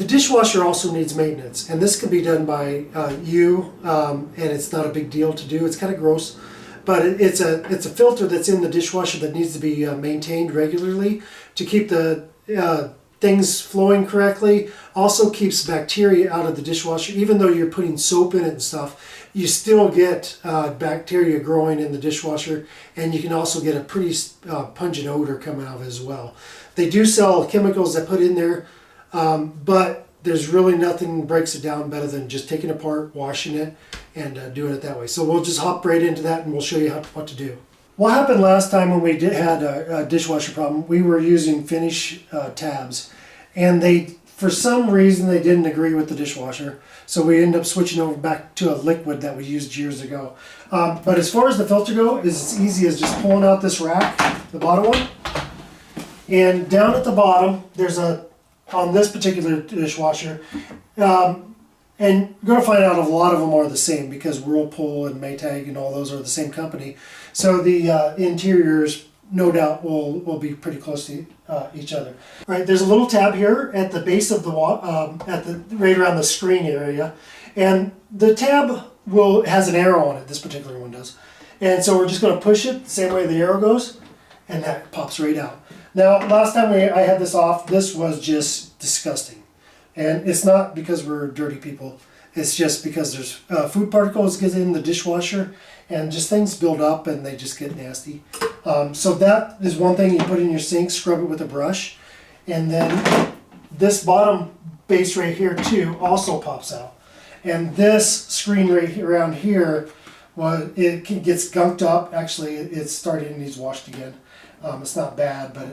The dishwasher also needs maintenance, and this can be done by you, and it's not a big deal to do. It's kind of gross, but it's a filter that's in the dishwasher that needs to be maintained regularly to keep the things flowing correctly. Also keeps bacteria out of the dishwasher. Even though you're putting soap in it and stuff, you still get bacteria growing in the dishwasher, and you can also get a pretty pungent odor coming out of it as well. They do sell chemicals that put in there, but there's really nothing breaks it down better than just taking it apart, washing it, and doing it that way. So we'll just hop right into that, and we'll show you what to do. What happened last time when we had a dishwasher problem, we were using Finish tabs, and for some reason they didn't agree with the dishwasher, so we ended up switching over back to a liquid that we used years ago. But as far as the filter goes, it's as easy as just pulling out this rack, the bottom one, and down at the bottom there's on this particular dishwasher, and you're going to find out a lot of them are the same because Whirlpool and Maytag and all those are the same company. So the interiors, no doubt, will be pretty close to each other. All right, there's a little tab here at the base of the right around the screen area, and the tab has an arrow on it. This particular one does, and so we're just going to push it the same way the arrow goes, and that pops right out. Now, last time I had this off, this was just disgusting. And it's not because we're dirty people. It's just because there's food particles get in the dishwasher, and just things build up and they just get nasty. So that is one thing you put in your sink, scrub it with a brush. And then this bottom base right here too also pops out. And this screen right here, around here, well, it gets gunked up. Actually, it's starting to need washed again. It's not bad, but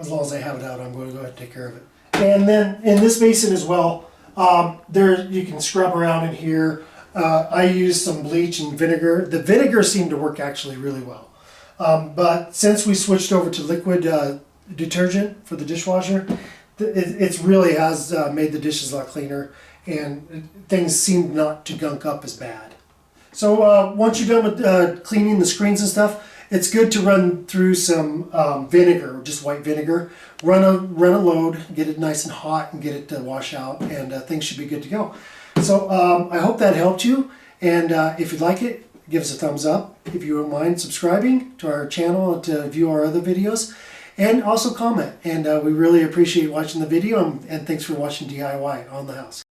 as long as I have it out, I'm going to go ahead and take care of it. And then in this basin as well, there you can scrub around in here. I use some bleach and vinegar. The vinegar seemed to work actually really well. But since we switched over to liquid detergent for the dishwasher, it really has made the dishes a lot cleaner, and things seem not to gunk up as bad. So once you're done with cleaning the screens and stuff, it's good to run through some vinegar, just white vinegar. Run a load, get it nice and hot, and get it to wash out, and things should be good to go. So I hope that helped you, and if you like it, give us a thumbs up. If you don't mind subscribing to our channel to view our other videos, and also comment. And we really appreciate watching the video, and thanks for watching DIY on the house.